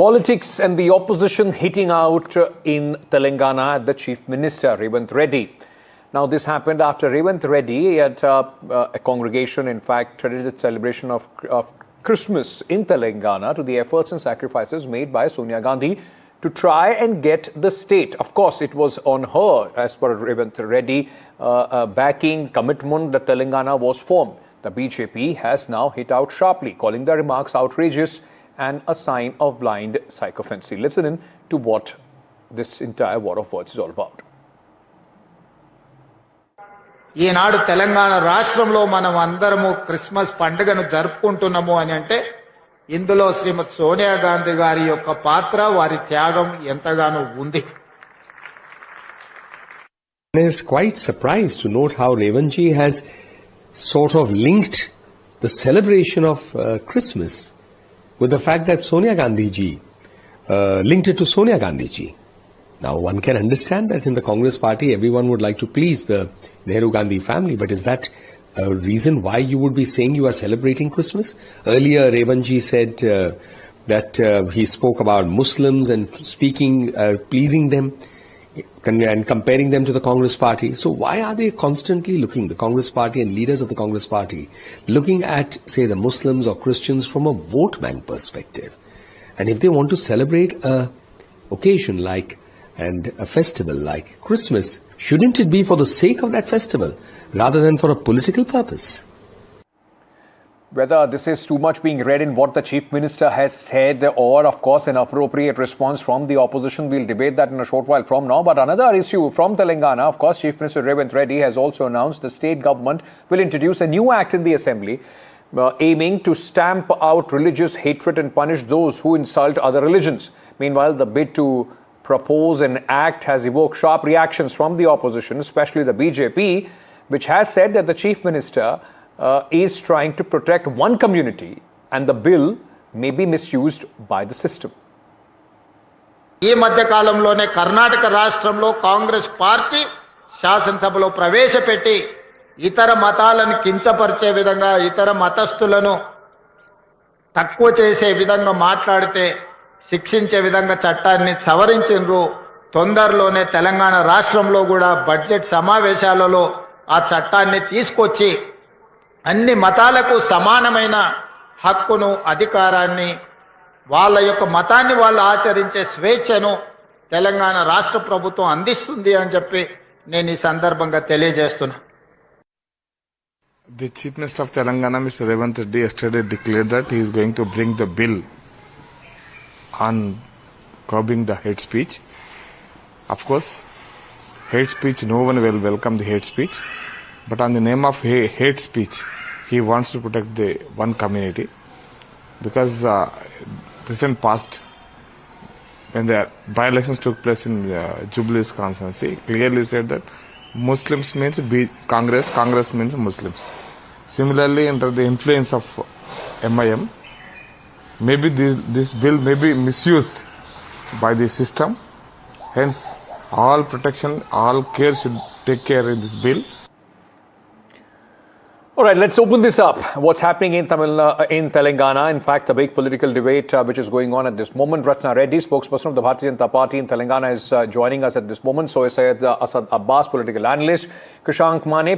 Politics and the opposition hitting out in Telangana at the Chief Minister, Revanth Reddy. Now, this happened after Revanth Reddy at a congregation, in fact, credited celebration of Christmas in Telangana to the efforts and sacrifices made by Sonia Gandhi to try and get the state. Of course, it was on her, as per Revanth Reddy, backing commitment that Telangana was formed. The BJP has now hit out sharply, calling the remarks outrageous and a sign of blind sycophancy. Listen in to what this entire war of words is all about. ఈనాడు తెలంగాణ రాష్ట్రంలో మనం అందరము Christmas పండుగను జరుపుకుంటున్నాము అని అంటే ఇందులో శ్రీమతి సోనియా గాంధీ గారి యొక్క పాత్ర వారి త్యాగం ఎంతగానో ఉంది. I is quite surprised to note how Revanth ji has sort of linked the celebration of Christmas with the fact that Sonia Gandhi ji linked it to Sonia Gandhi ji. Now, one can understand that in the Congress party, everyone would like to please the Nehru Gandhi family, but is that a reason why you would be saying you are celebrating Christmas? Earlier, Revanth ji said that he spoke about Muslims and speaking, pleasing them and comparing them to the Congress party. So why are they constantly looking, the Congress party and leaders of the Congress party, looking at, say, the Muslims or Christians from a vote bank perspective? And if they want to celebrate a occasion like and a festival like Christmas, shouldn't it be for the sake of that festival rather than for a political purpose? Whether this is too much being read in what the Chief Minister has said or, of course, an appropriate response from the opposition, we'll debate that in a short while from now. But another issue from Telangana, of course, Chief Minister Revanth Reddy has also announced the state government will introduce a new act in the Assembly aiming to stamp out religious hatred and punish those who insult other religions. Meanwhile, the bid to propose an act has evoked sharp reactions from the opposition, especially the BJP, which has said that the Chief Minister is trying to protect one community and the bill may be misused by the system. ఈ మధ్య కాలంలోనే కర్ణాటక రాష్ట్రంలో Congress party శాసనసభలో ప్రవేశపెట్టి ఇతర మతాలను కించపరిచే విధంగా ఇతర మతస్థులను తక్కువ చేసే విధంగా మాట్లాడితే శిక్షించే విధంగా చట్టాన్ని సవరించిండ్రు. తొందరలోనే తెలంగాణ రాష్ట్రంలో కూడా బడ్జెట్ సమావేశాలలో ఆ చట్టాన్ని తీసుకొచ్చి అన్ని మతాలకు సమానమైన హక్కును, అధికారాన్ని, వాళ్ళ యొక్క మతాన్ని వాళ్ళు ఆచరించే స్వేచ్ఛను తెలంగాణ రాష్ట్ర ప్రభుత్వం అందిస్తుంది అని చెప్పి నేను ఈ సందర్భంగా తెలియజేస్తున్నా. The Chief Minister of Telangana, Mr. Revanth Reddy, yesterday declared that he is going to bring the bill on curbing the hate speech. Of course, hate speech, no one will welcome the hate speech. But on the name of hate speech, he wants to protect the one community. Because recent past, when the by-elections took place in Jubilee's constituency, clearly said that Muslims means Congress, Congress means Muslims. Similarly, under the influence of MIM, maybe this bill may be misused by the system. Hence, all protection, all care should take care in this bill. All right, let's open this up. What's happening in Telangana? In fact, a big political debate which is going on at this moment. Ratna Reddy, spokesperson of the Bharatiya Janata Party in Telangana, is joining us at this moment. So is Asad Abbas, political analyst. Krishank Mane,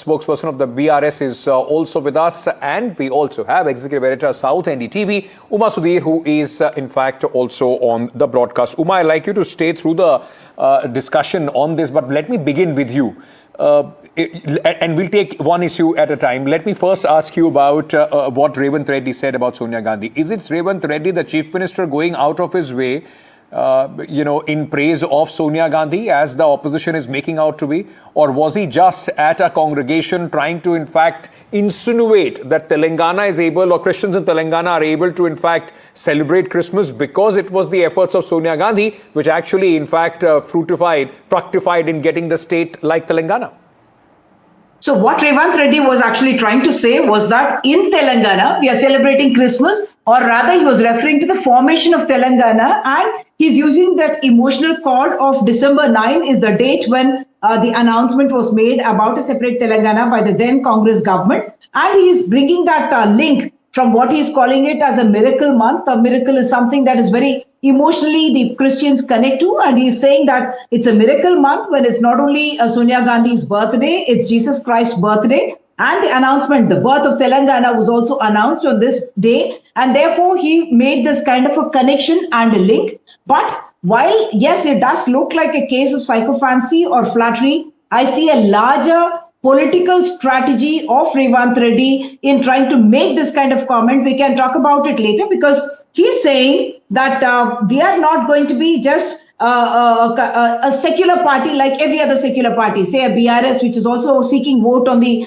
spokesperson of the BRS, is also with us. And we also have executive editor South NDTV, Uma Sudhir, who is in fact also on the broadcast. Uma, I'd like you to stay through the discussion on this, but let me begin with you. And we'll take one issue at a time. Let me first ask you about what Revanth Reddy said about Sonia Gandhi. Is it Revanth Reddy, the Chief Minister, going out of his way, in praise of Sonia Gandhi, as the opposition is making out to be? Or was he just at a congregation trying to, in fact, insinuate that Telangana is able, or Christians in Telangana are able to, in fact, celebrate Christmas because it was the efforts of Sonia Gandhi, which actually, in fact, fructified in getting the state like Telangana? So what Revanth Reddy was actually trying to say was that in Telangana, we are celebrating Christmas, or rather he was referring to the formation of Telangana, and he's using that emotional chord of December 9 is the date when the announcement was made about a separate Telangana by the then Congress government. And he's bringing that link from what he's calling it as a miracle month. A miracle is something that is very emotionally the Christians connect to. And he's saying that it's a miracle month when it's not only Sonia Gandhi's birthday, it's Jesus Christ's birthday. And the announcement, the birth of Telangana was also announced on this day. And therefore, he made this kind of a connection and a link. But while, yes, it does look like a case of sycophancy or flattery, I see a larger political strategy of Revanth Reddy in trying to make this kind of comment. We can talk about it later because he's saying that we are not going to be just a secular party like every other secular party, say a BRS, which is also seeking vote on the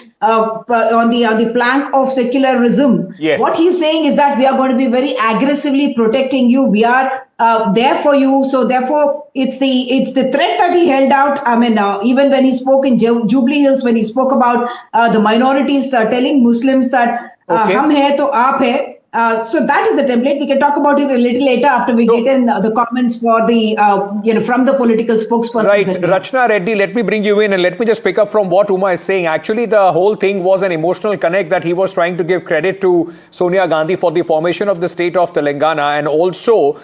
plank of secularism. Yes. What he's saying is that we are going to be very aggressively protecting you. We are there for you. So therefore, it's the threat that he held out. I mean, even when he spoke in Jubilee Hills, when he spoke about the minorities telling Muslims that hum hai to aap hai. So that is the template. We can talk about it a little later after we get in the comments for the from the political spokesperson. Right, Rachna Reddy, let me bring you in and let me just pick up from what Uma is saying. Actually, the whole thing was an emotional connect that he was trying to give credit to Sonia Gandhi for the formation of the state of Telangana, and also,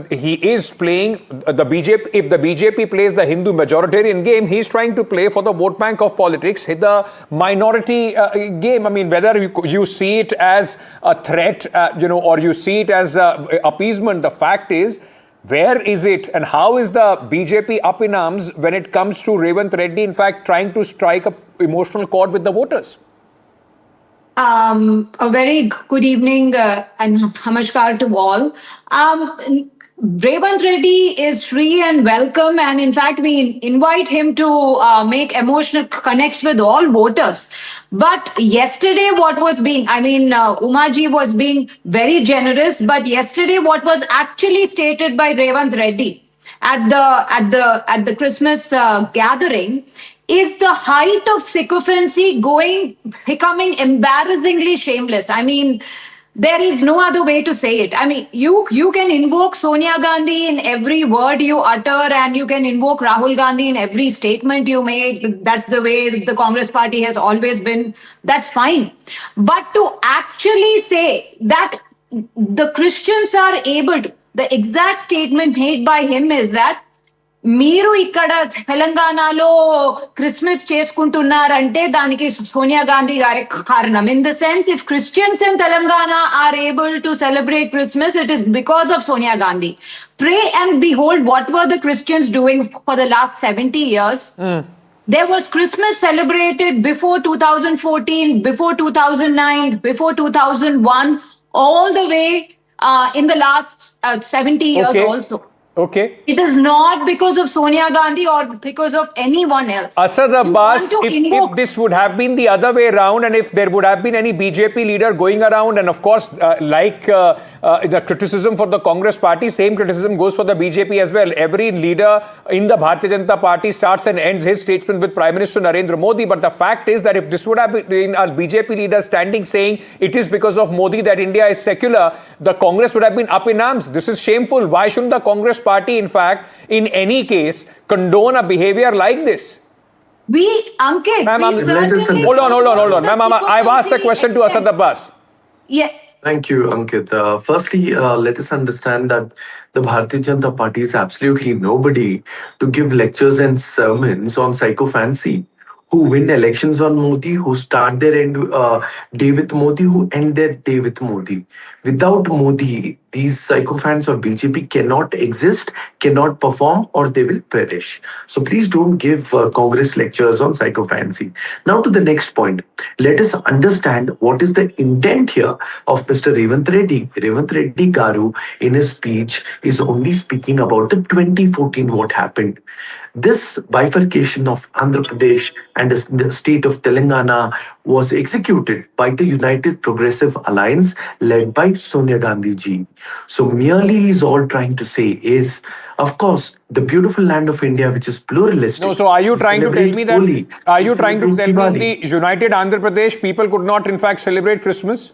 he is playing the BJP. If the BJP plays the Hindu majoritarian game, he's trying to play for the vote bank of politics, the minority game. I mean, whether you see it as a threat, or you see it as appeasement, the fact is, where is it and how is the BJP up in arms when it comes to Revanth Reddy, in fact, trying to strike an emotional chord with the voters? A very good evening and namaskar to all. Revanth Reddy is free and welcome, and in fact, we invite him to make emotional connects with all voters. But yesterday, what was being, Umaji was being very generous, but yesterday, what was actually stated by Revanth Reddy at the Christmas gathering is the height of sycophancy becoming embarrassingly shameless. I mean, there is no other way to say it. I mean, you can invoke Sonia Gandhi in every word you utter, and you can invoke Rahul Gandhi in every statement you make. That's the way the Congress party has always been. That's fine. But to actually say that the Christians are able to, the exact statement made by him is that మీరు ఇక్కడ తెలంగాణలో Christmas చేసుకుంటున్నారంటే దానికి సోనియా గాంధీ గారి కారణం. In the sense, if Christians in Telangana are able to celebrate Christmas, it is because of Sonia Gandhi. Pray and behold, what were the Christians doing for the last 70 years? There was Christmas celebrated before 2014, before 2009, before 2001, all the way in the last 70 years also. Okay. It is not because of Sonia Gandhi or because of anyone else. Asad Abbas, if this would have been the other way around, and if there would have been any BJP leader going around, and of course, the criticism for the Congress party, same criticism goes for the BJP as well. Every leader in the Bharatiya Janata Party starts and ends his statement with Prime Minister Narendra Modi. But the fact is that if this would have been a BJP leader standing saying it is because of Modi that India is secular, the Congress would have been up in arms. This is shameful. Why shouldn't the Congress party, in fact, in any case, condone a behavior like this? Ankit, hold on. Ma'am, I've asked a question to Asad Abbas. Yeah. Thank you, Ankit. Firstly, let us understand that the Bharatiya Janata Party is absolutely nobody to give lectures and sermons on sycophancy. Who win elections on Modi, who start their day with Modi, who end their day with Modi. Without Modi, these sycophants or BJP cannot exist, cannot perform, or they will perish. So please don't give Congress lectures on sycophancy. Now to the next point. Let us understand what is the intent here of Mr. Revanth Reddy. Revanth Reddy Garu, in his speech, is only speaking about the 2014 what happened. This bifurcation of Andhra Pradesh and the state of Telangana was executed by the United Progressive Alliance led by Sonia Gandhi ji. So merely he's all trying to say is, of course, the beautiful land of India, which is pluralistic. No, so are you trying to tell me the United Andhra Pradesh people could not in fact celebrate Christmas?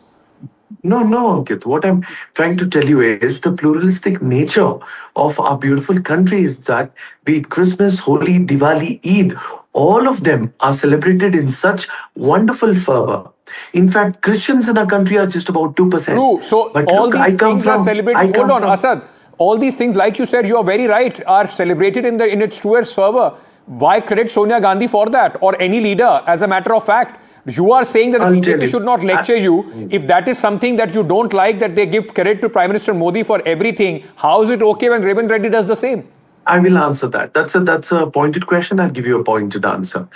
No, Ankit. What I'm trying to tell you is the pluralistic nature of our beautiful country is that be it Christmas, Holi, Diwali, Eid, all of them are celebrated in such wonderful fervor. In fact, Christians in our country are just about 2%. True. So But all look, these things are celebrated. Hold on, Asad. All these things, like you said, you are very right, are celebrated in its truest fervor. Why credit Sonia Gandhi for that, or any leader? As a matter of fact, you are saying that the I'll tell BJP you. should not lecture you. If that is something that you don't like, that they give credit to Prime Minister Modi for everything, how is it okay when Revanth Reddy does the same? I will answer that. That's a pointed question. I'll give you a pointed answer.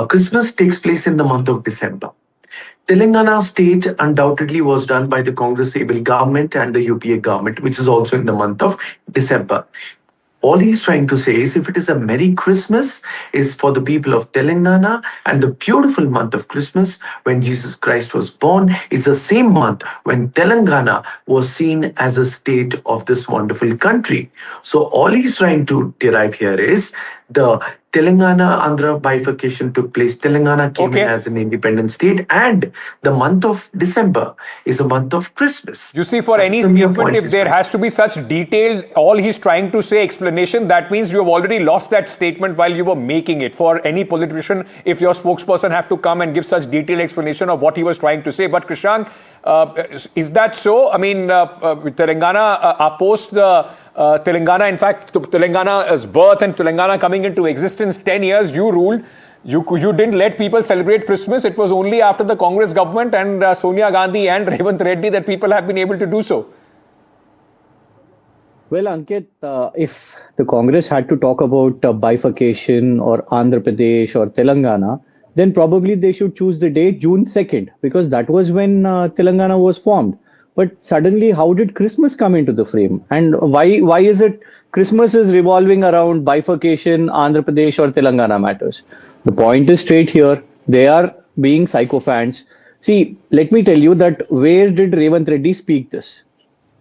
Christmas takes place in the month of December. Telangana state undoubtedly was done by the Congress-able government and the UPA government, which is also in the month of December. All he's trying to say is if it is a Merry Christmas is for the people of Telangana, and the beautiful month of Christmas when Jesus Christ was born is the same month when Telangana was seen as a state of this wonderful country. So all he's trying to derive here is the Telangana Andhra bifurcation took place. Telangana came in as an independent state, and the month of December is a month of Christmas. You see, for any statement, if there has to be such detailed, all he's trying to say explanation, that means you have already lost that statement while you were making it. For any politician, if your spokesperson have to come and give such detailed explanation of what he was trying to say. But Krishank, is that so? I mean, Telangana opposed the Telangana. In fact, Telangana's birth and Telangana coming into existence, 10 years, you ruled. You didn't let people celebrate Christmas. It was only after the Congress government and Sonia Gandhi and Revanth Reddy that people have been able to do so. Well, Ankit, if the Congress had to talk about bifurcation or Andhra Pradesh or Telangana, then probably they should choose the date June 2nd, because that was when Telangana was formed. But suddenly, how did Christmas come into the frame? And why is it Christmas is revolving around bifurcation, Andhra Pradesh or Telangana matters? The point is straight here. They are being sycophants. See, let me tell you that where did Revanth Reddy speak this?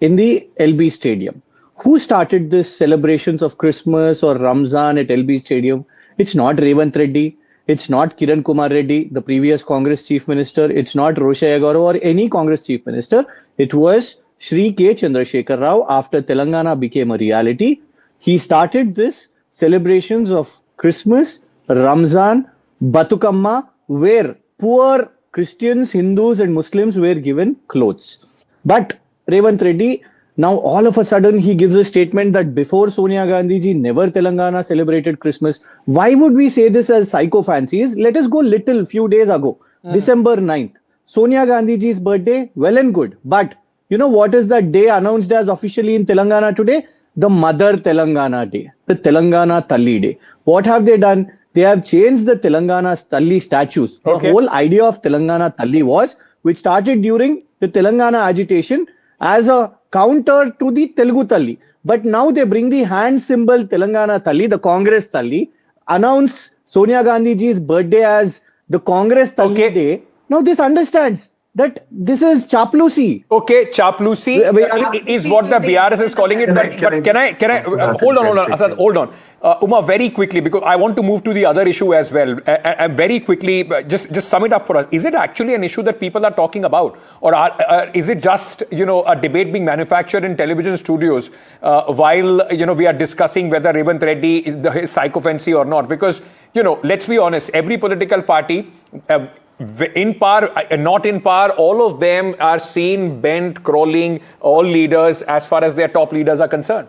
In the LB Stadium. Who started this celebrations of Christmas or Ramzan at LB Stadium? It's not Revanth Reddy. It's not Kiran Kumar Reddy, the previous Congress Chief Minister. It's not Roshaya Gaurav or any Congress Chief Minister. It was Shri K. Chandrasekhar Rao after Telangana became a reality. He started this celebrations of Christmas, Ramzan, Batukamma, where poor Christians, Hindus and Muslims were given clothes. But Revanth Reddy, now all of a sudden he gives a statement that before Sonia Gandhi ji never Telangana celebrated Christmas. Why would we say this as sycophancies? Let us go few days ago, December 9th. Sonia Gandhi ji's birthday, well and good. But you know what is that day announced as officially in Telangana today? The Mother Telangana Day, the Telangana Talli Day. What have they done? They have changed the Telangana Talli statues. Okay. The whole idea of Telangana Talli was, which started during the Telangana agitation as a counter to the Telugu Talli. But now they bring the hand symbol Telangana Talli, the Congress Talli, announce Sonia Gandhi ji's birthday as the Congress Talli Day. Now this understands that this is chaplusi. Okay, chaplusi is what the BRS is calling it. But can I hold on, Asad, hold on. Uma, very quickly, because I want to move to the other issue as well. Very quickly, just sum it up for us. Is it actually an issue that people are talking about? Or is it just, a debate being manufactured in television studios while, we are discussing whether Revanth Reddy is sycophancy or not? Because, let's be honest, every political party, in power, not in power, all of them are seen bent, crawling, all leaders as far as their top leaders are concerned.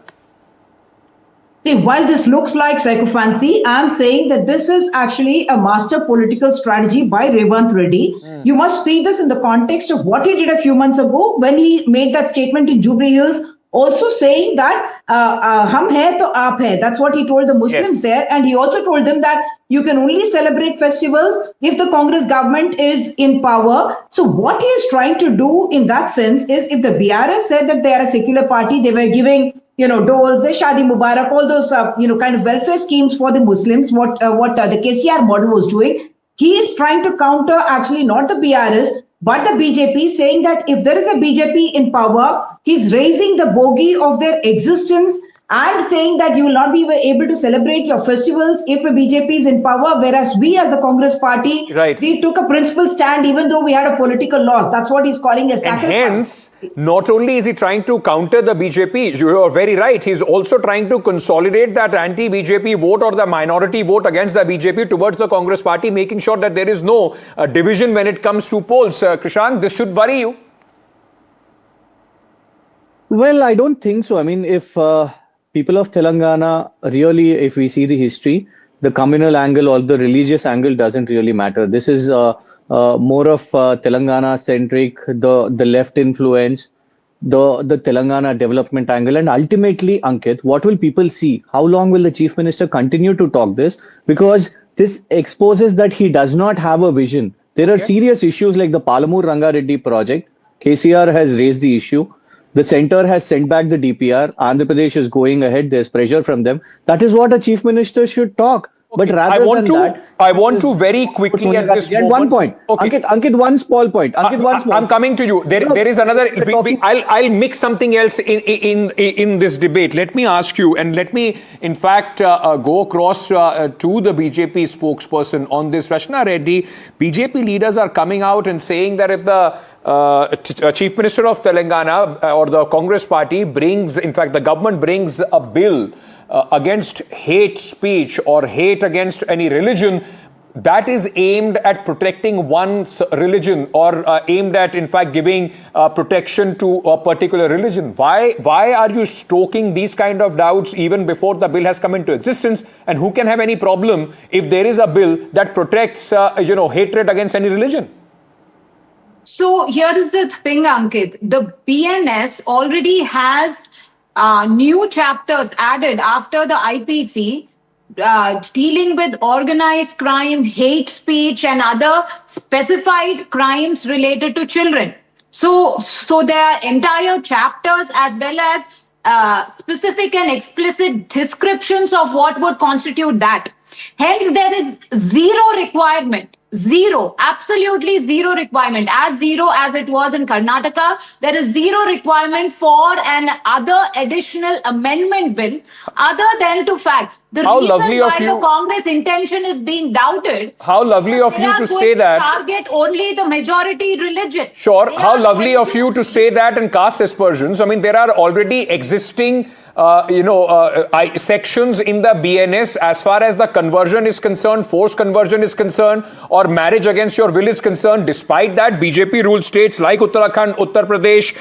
See, while this looks like sycophancy, I'm saying that this is actually a master political strategy by Revanth Reddy. You must see this in the context of what he did a few months ago when he made that statement in Jubilee Hills, also saying that hum hai to aap hai. That's what he told the Muslims there. And he also told them that you can only celebrate festivals if the Congress government is in power. So what he is trying to do in that sense is, if the BRS said that they are a secular party, they were giving, doles, Shadi Mubarak, all those, kind of welfare schemes for the Muslims, what the KCR model was doing. He is trying to counter actually not the BRS, but the BJP, saying that if there is a BJP in power, he's raising the bogey of their existence and saying that you will not be able to celebrate your festivals if a BJP is in power, whereas we as a Congress party, Right. we took a principled stand even though we had a political loss. That's what he's calling a And sacrifice. hence, not only is he trying to counter the BJP, you are very right, he's also trying to consolidate that anti-BJP vote or the minority vote against the BJP towards the Congress party, making sure that there is no division when it comes to polls. Krishank, this should worry you. Well, I don't think so. I mean, if people of Telangana really, if we see the history, the communal angle or the religious angle doesn't really matter. This is more of Telangana centric, the left influence, the Telangana development angle, and ultimately, Ankit, what will people see? How long will the chief minister continue to talk this? Because this exposes that he does not have a vision. There are serious issues like the Palamur Rangareddy project. KCR has raised the issue. The center has sent back the DPR. Andhra Pradesh is going ahead. There's pressure from them. That is what a chief minister should talk. But rather I want to very quickly at this moment. One point. Okay. Ankit, one small point. I'm coming to you. There is another. I'll mix something else in this debate. Let me ask you, and let me, in fact, go across to the BJP spokesperson on this. Rachna Reddy, BJP leaders are coming out and saying that if the Chief Minister of Telangana or the Congress party brings, in fact, the government brings a bill against hate speech or hate against any religion that is aimed at protecting one's religion or aimed at, in fact, giving protection to a particular religion. Why are you stoking these kind of doubts even before the bill has come into existence? And who can have any problem if there is a bill that protects, hatred against any religion? So here is the thing, Ankit. The BNS already has new chapters added after the IPC dealing with organized crime, hate speech, and other specified crimes related to children. So there are entire chapters as well as specific and explicit descriptions of what would constitute that. Hence, there is zero requirement. Zero, absolutely zero requirement. As zero as it was in Karnataka, there is zero requirement for an other additional amendment bill other than to fact. The reason why the Congress intention is being doubted. How lovely of you to say that. Target only the majority religion. Sure. How lovely of you to say that and cast aspersions. I mean, there are already existing sections in the BNS as far as the conversion is concerned, forced conversion is concerned, or marriage against your will is concerned. Despite that, BJP ruled states like Uttarakhand, Uttar Pradesh,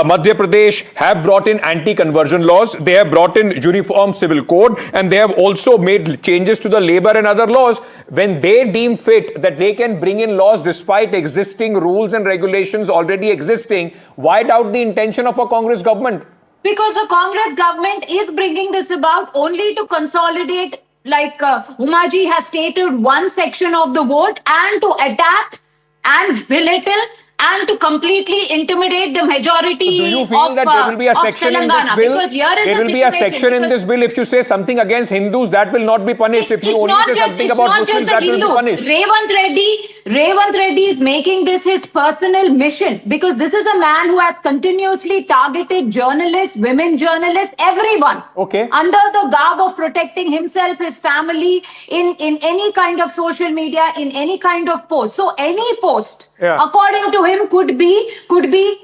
Madhya Pradesh have brought in anti-conversion laws. They have brought in uniform civil code, and they have also made changes to the labor and other laws. When they deem fit that they can bring in laws despite existing rules and regulations already existing, why doubt the intention of a Congress government? Because the Congress government is bringing this about only to consolidate, like Umaji has stated, one section of the vote and to attack and belittle and to completely intimidate the majority. So do you feel that there will be a section in this bill? There will be a section in this bill if you say something against Hindus, that will not be punished. If you only say something about Muslims, that will be punished. Revanth Reddy is making this his personal mission because this is a man who has continuously targeted journalists, women journalists, everyone. Okay. Under the garb of protecting himself, his family, in any kind of social media, in any kind of post. So any post, according to him, could be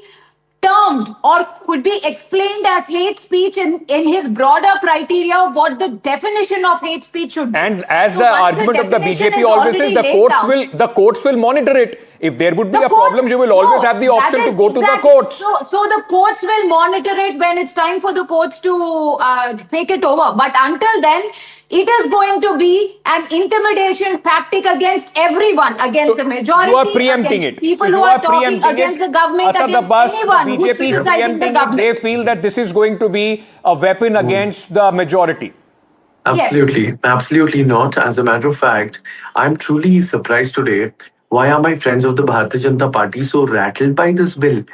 termed or could be explained as hate speech in his broader criteria of what the definition of hate speech should be. And as the argument of the BJP always is, the courts will monitor it. If there would be a problem, you will always have the option to go to the courts. So the courts will monitor it when it's time for the courts to take it over. But until then, it is going to be an intimidation tactic against everyone, against the majority. You are preempting it. People who are talking against the government, against anyone who is criticizing the government. They feel that this is going to be a weapon against the majority. Absolutely. Absolutely not. As a matter of fact, I'm truly surprised today. Why are my friends of the Bharatiya Janata Party so rattled by this bill?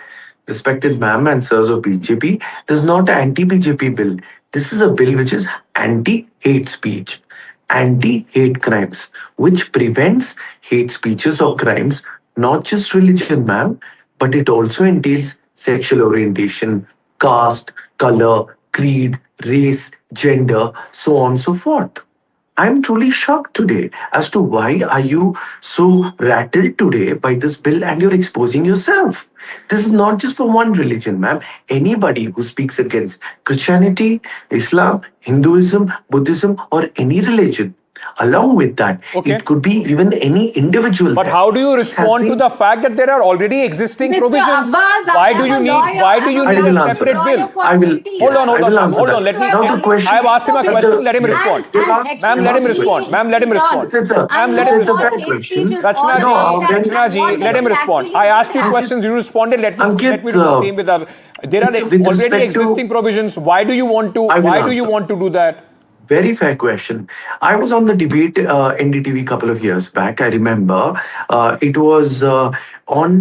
Respected ma'am and sirs of BJP, this is not an anti-BJP bill. This is a bill which is anti-hate speech, anti-hate crimes, which prevents hate speeches or crimes, not just religion, ma'am, but it also entails sexual orientation, caste, color, creed, race, gender, so on and so forth. I'm truly shocked today as to why are you so rattled today by this bill and you're exposing yourself. This is not just for one religion, ma'am. Anybody who speaks against Christianity, Islam, Hinduism, Buddhism, or any religion. Along with that, Okay. it could be even any individual. But that how do you has respond to been- the fact that there are already existing Mr. provisions? Abbas, Why I'm do you a need? lawyer. Why do you I'm I need will a answer separate that. bill? I will. Hold on, I will answer hold on. that. Let me. Now the question. I have asked him a question. Let him respond. Ma'am, Ma'am, let him respond. Ma'am, let him respond. Ma'am, let him respond. Rachna ji, let him respond. I asked you questions, you responded. Let me Ankit, do the same with the. There are with already respect to- existing provisions. Why do you want to? I will Why do you answer. want to do that? Very fair question. I was on the debate NDTV a couple of years back. I remember it was on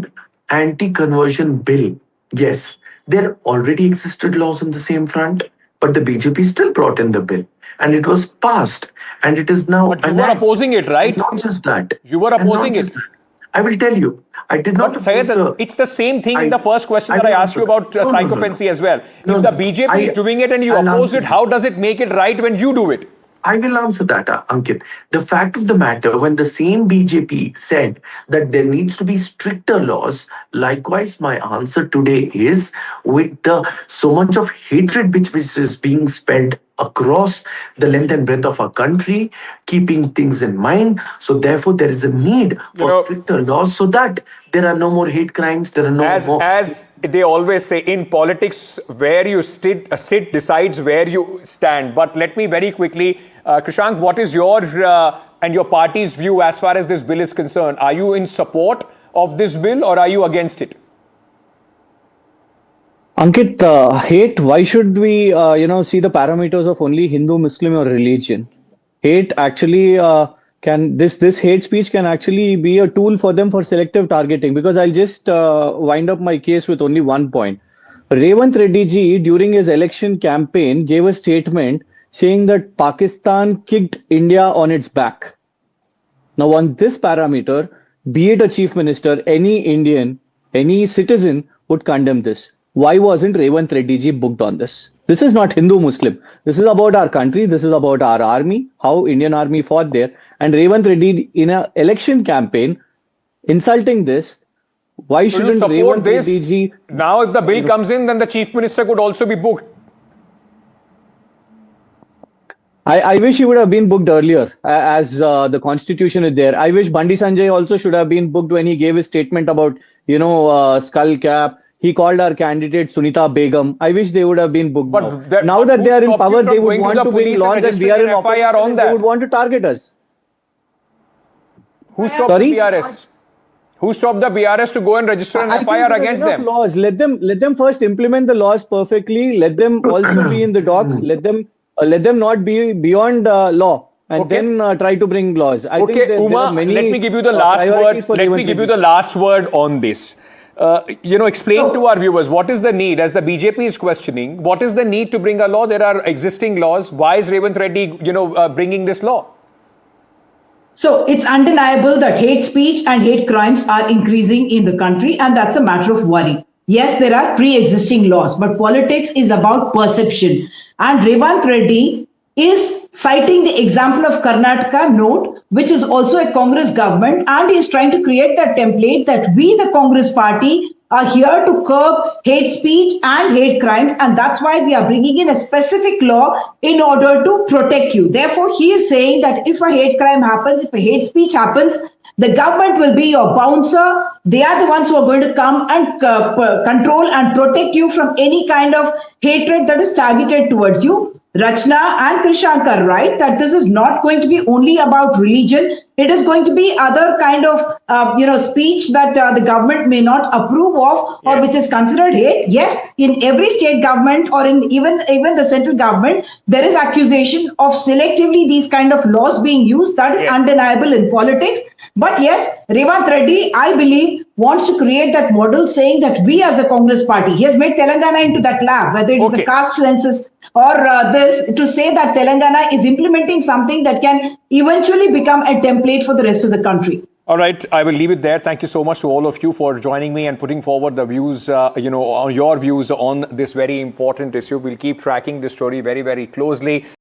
anti-conversion bill. Yes, there already existed laws on the same front, but the BJP still brought in the bill, and it was passed, and it is now. But you were enacted. opposing it, right? Not just that. You were And not opposing just it. that. I will tell you. I did not. But Syed, oppose it's the same thing in I- the first question I that I will asked you answer about that. No, no, no, no. sycophancy as well. No, If the no. BJP is doing it and you I'll oppose answer it, you. how does it make it right when you do it? I will answer that, Ankit. The fact of the matter, when the same BJP said that there needs to be stricter laws, likewise, my answer today is with the so much of hatred which is being spelled across the length and breadth of our country, keeping things in mind. So therefore, there is a need for stricter laws so that there are no more hate crimes. There are no more. As they always say in politics, where you sit decides where you stand. But let me very quickly, Krishank, what is your and your party's view as far as this bill is concerned? Are you in support of this bill or are you against it? Ankit, hate, why should we, see the parameters of only Hindu, Muslim or religion? Hate actually this hate speech can actually be a tool for them for selective targeting, because I'll just wind up my case with only one point. Revanth Reddy ji, during his election campaign, gave a statement saying that Pakistan kicked India on its back. Now, on this parameter, be it a chief minister, any Indian, any citizen would condemn this. Why wasn't Revanth Reddy ji booked on this? This is not Hindu-Muslim. This is about our country. This is about our army, how Indian army fought there. And Revanth Reddy, in an election campaign, insulting this, why So you shouldn't support Revanth this? Reddy ji... Now, if the bill comes in, then the chief minister could also be booked. I wish he would have been booked earlier, as the constitution is there. I wish Bandi Sanjay also should have been booked when he gave his statement about, skull cap. He called our candidate Sunita Begum. I wish they would have been booked But now that who they are in stopped you power, from they would going to want the to bring police and laws and we are registering in an FIR opposition on and they that? would want to target us. Who stopped Sorry? the BRS? Who stopped the BRS to go and register an I think FIR there are against enough them? laws. Let them first implement the laws perfectly. Let them also be in the dock. Let them not be beyond law, and Okay. then try to bring laws. I think Okay, there Uma, are many let me give you the last priorities word. for Let me Revanth give you Reddy. the last word on this. Explain to our viewers what is the need, as the BJP is questioning, what is the need to bring a law? There are existing laws. Why is Revanth Reddy, bringing this law? So it's undeniable that hate speech and hate crimes are increasing in the country, and that's a matter of worry. Yes, there are pre-existing laws, but politics is about perception. And Revanth Reddy is citing the example of Karnataka note, which is also a Congress government, and he is trying to create that template that we, the Congress party, are here to curb hate speech and hate crimes, and that's why we are bringing in a specific law in order to protect you. Therefore, he is saying that if a hate crime happens, if a hate speech happens, the government will be your bouncer. They are the ones who are going to come and control and protect you from any kind of hatred that is targeted towards you. Rachna and Krishank are right that this is not going to be only about religion. It is going to be other kind of speech that the government may not approve of, or which is considered hate. Yes, in every state government or in even the central government, there is accusation of selectively these kind of laws being used. That is undeniable in politics. But yes, Revanth Reddy, I believe, wants to create that model, saying that we as a Congress party, he has made Telangana into that lab, whether it is the caste census or this, to say that Telangana is implementing something that can eventually become a template for the rest of the country. All right, I will leave it there. Thank you so much to all of you for joining me and putting forward the views, your views on this very important issue. We'll keep tracking this story very, very closely.